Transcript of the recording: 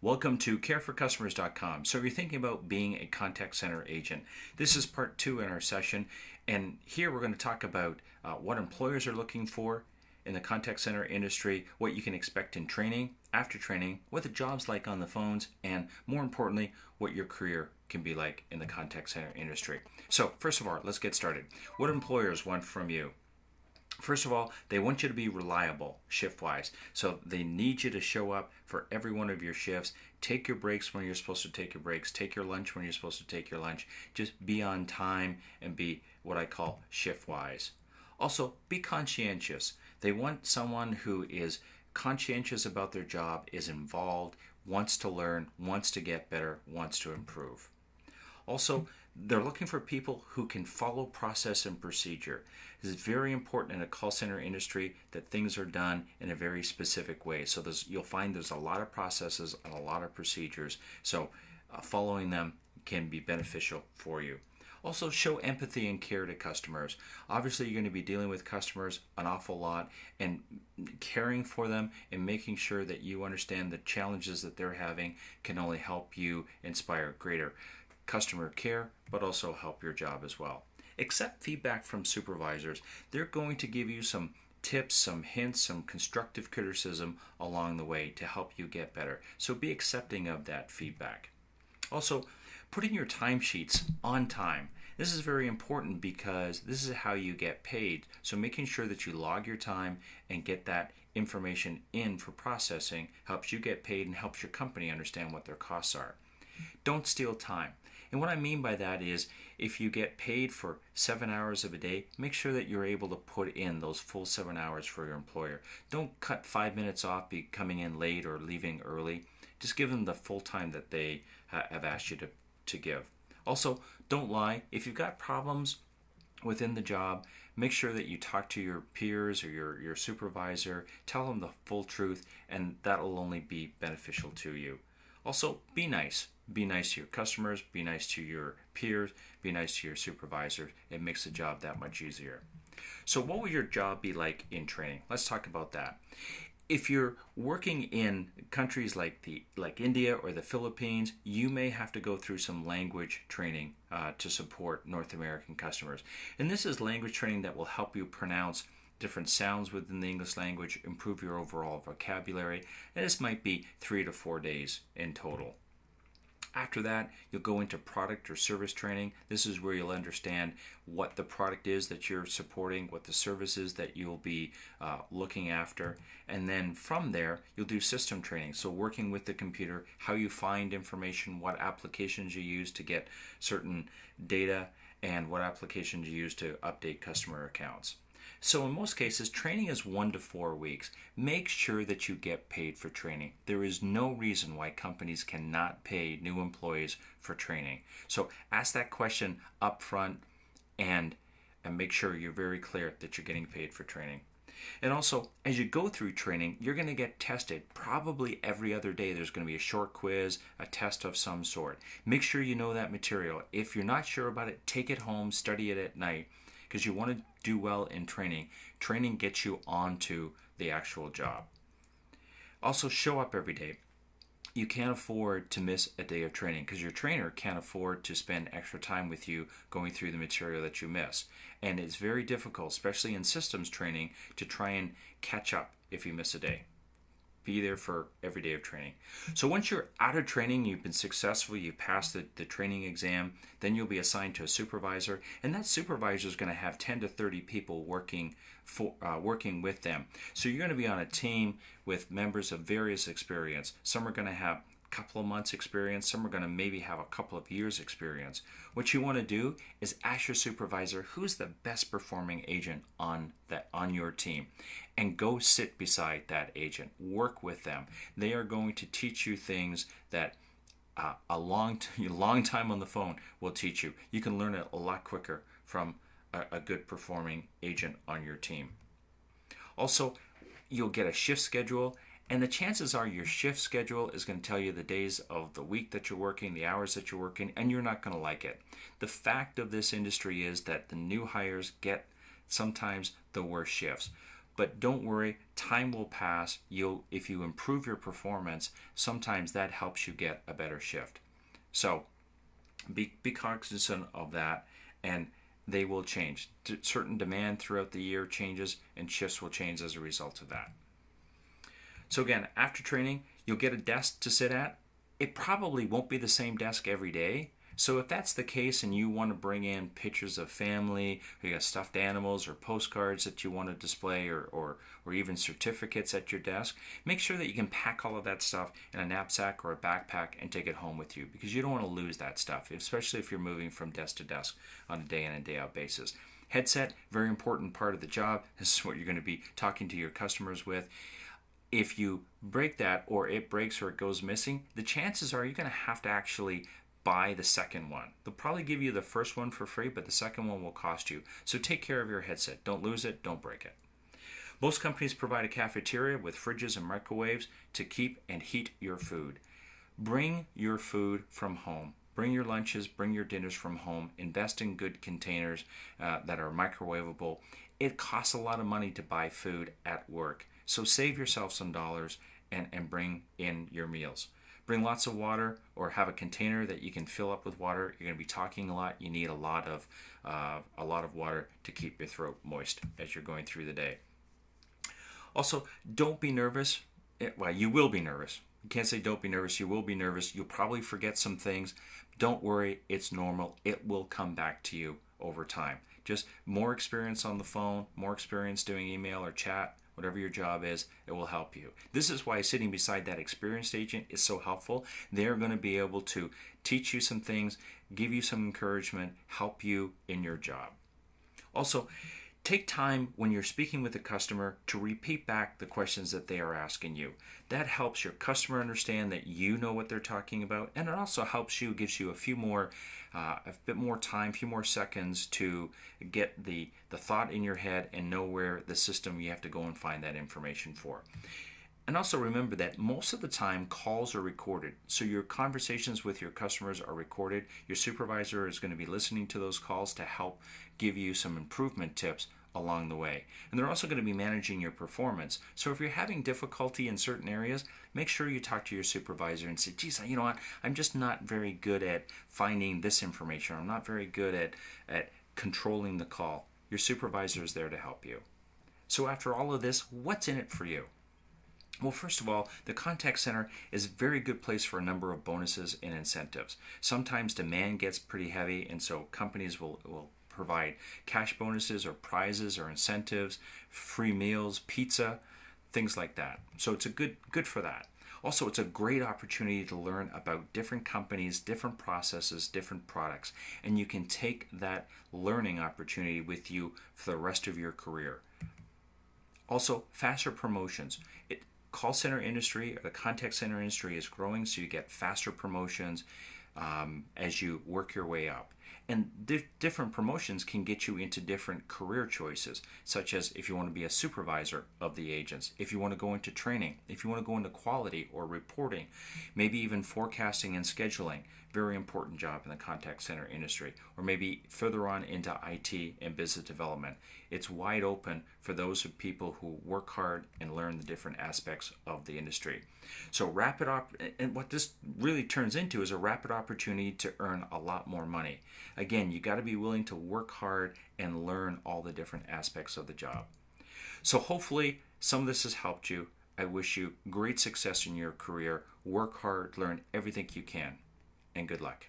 Welcome to CareforCustomers.com. So, you're thinking about being a contact center agent. This is part 2 in our session, and here we're going to talk about what employers are looking for in the contact center industry, what you can expect in training, after training, what the job's like on the phones, and more importantly, what your career can be like in the contact center industry. So, first of all, let's get started. What employers want from you? First of all, they want you to be reliable shift-wise. So they need you to show up for every one of your shifts. Take your breaks when you're supposed to take your breaks. Take your lunch when you're supposed to take your lunch. Just be on time and be what I call shift-wise. Also, be conscientious. They want someone who is conscientious about their job, is involved, wants to learn, wants to get better, wants to improve. Also, they're looking for people who can follow process and procedure. This is very important in a call center industry that things are done in a very specific way. So you'll find there's a lot of processes and a lot of procedures. So following them can be beneficial for you. Also, show empathy and care to customers. Obviously, you're going to be dealing with customers an awful lot, and caring for them and making sure that you understand the challenges that they're having can only help you inspire greater customer care, but also help your job as well. Accept feedback from supervisors. They're going to give you some tips, some hints, some constructive criticism along the way to help you get better. So be accepting of that feedback. Also, putting your timesheets on time. This is very important because this is how you get paid. So making sure that you log your time and get that information in for processing helps you get paid and helps your company understand what their costs are. Don't steal time. And what I mean by that is if you get paid for 7 hours of a day, make sure that you're able to put in those full 7 hours for your employer. Don't cut 5 minutes off by coming in late or leaving early. Just give them the full time that they have asked you to give. Also, don't lie. If you've got problems within the job, make sure that you talk to your peers or your supervisor. Tell them the full truth, and that will only be beneficial to you. Also, be nice. Be nice to your customers, be nice to your peers, be nice to your supervisors. It makes the job that much easier. So what will your job be like in training? Let's talk about that. If you're working in countries like India or the Philippines, you may have to go through some language training to support North American customers. And this is language training that will help you pronounce different sounds within the English language, improve your overall vocabulary, and this might be 3 to 4 days in total. After that, you'll go into product or service training. This is where you'll understand what the product is that you're supporting, what the service is that you'll be looking after. And then from there, you'll do system training. So working with the computer, how you find information, what applications you use to get certain data, and what applications you use to update customer accounts. So in most cases, training is 1 to 4 weeks. Make sure that you get paid for training. There is no reason why companies cannot pay new employees for training. So ask that question up front and make sure you're very clear that you're getting paid for training. And also, as you go through training, you're going to get tested. Probably every other day there's going to be a short quiz, a test of some sort. Make sure you know that material. If you're not sure about it, take it home, study it at night, because you want to do well in training. Training gets you onto the actual job. Also, show up every day. You can't afford to miss a day of training because your trainer can't afford to spend extra time with you going through the material that you miss. And it's very difficult, especially in systems training, to try and catch up if you miss a day. Be there for every day of training. So once you're out of training, you've been successful, you've passed the training exam, then you'll be assigned to a supervisor, and that supervisor is going to have 10 to 30 people working with them. So you're going to be on a team with members of various experience. Some are going to have a couple of months experience, some are going to maybe have a couple of years experience. What you want to do is ask your supervisor who's the best performing agent on your team, and go sit beside that agent. Work with them. They are going to teach you things that a long time on the phone will teach you. You can learn it a lot quicker from a good performing agent on your team. Also, you'll get a shift schedule, and the chances are your shift schedule is going to tell you the days of the week that you're working, the hours that you're working, and you're not going to like it. The fact of this industry is that the new hires get sometimes the worst shifts. But don't worry, time will pass. If you improve your performance, sometimes that helps you get a better shift. So be cognizant of that, and they will change. Certain demand throughout the year changes, and shifts will change as a result of that. So again, after training, you'll get a desk to sit at. It probably won't be the same desk every day. So if that's the case and you want to bring in pictures of family, or you got stuffed animals or postcards that you want to display, or even certificates at your desk, make sure that you can pack all of that stuff in a knapsack or a backpack and take it home with you, because you don't want to lose that stuff, especially if you're moving from desk to desk on a day in and day out basis. Headset, very important part of the job. This is what you're going to be talking to your customers with. If you break that, or it breaks, or it goes missing, the chances are you're going to have to actually buy the second one. They'll probably give you the first one for free, but the second one will cost you. So take care of your headset. Don't lose it. Don't break it. Most companies provide a cafeteria with fridges and microwaves to keep and heat your food. Bring your food from home. Bring your lunches, bring your dinners from home. Invest in good containers that are microwavable. It costs a lot of money to buy food at work. So save yourself some dollars and bring in your meals. Bring lots of water, or have a container that you can fill up with water. You're going to be talking a lot. You need a lot of water to keep your throat moist as you're going through the day. Also, don't be nervous. Well, you will be nervous. You can't say don't be nervous. You will be nervous. You'll probably forget some things. Don't worry. It's normal. It will come back to you over time. Just more experience on the phone, more experience doing email or chat, whatever your job is, it will help you. This is why sitting beside that experienced agent is so helpful. They're going to be able to teach you some things, give you some encouragement, help you in your job. Also, take time when you're speaking with a customer to repeat back the questions that they are asking you. That helps your customer understand that you know what they're talking about, and it also helps you, gives you a bit more time, a few more seconds to get the thought in your head and know where the system you have to go and find that information for. And also remember that most of the time calls are recorded. So your conversations with your customers are recorded. Your supervisor is going to be listening to those calls to help give you some improvement tips along the way. And they're also going to be managing your performance. So if you're having difficulty in certain areas, make sure you talk to your supervisor and say, geez, you know what, I'm just not very good at finding this information. I'm not very good at controlling the call. Your supervisor is there to help you. So after all of this, what's in it for you? Well, first of all, the contact center is a very good place for a number of bonuses and incentives. Sometimes demand gets pretty heavy, and so companies will provide cash bonuses or prizes or incentives, free meals, pizza, things like that. So it's a good for that. Also, it's a great opportunity to learn about different companies, different processes, different products, and you can take that learning opportunity with you for the rest of your career. Also, faster promotions. Call center industry, or the contact center industry, is growing, so you get faster promotions as you work your way up. And different promotions can get you into different career choices, such as if you want to be a supervisor of the agents, if you want to go into training, if you want to go into quality or reporting, maybe even forecasting and scheduling, very important job in the contact center industry, or maybe further on into IT and business development. It's wide open for those people who work hard and learn the different aspects of the industry. So and what this really turns into is a rapid opportunity to earn a lot more money. Again, you got to be willing to work hard and learn all the different aspects of the job. So hopefully some of this has helped you. I wish you great success in your career. Work hard, learn everything you can, and good luck.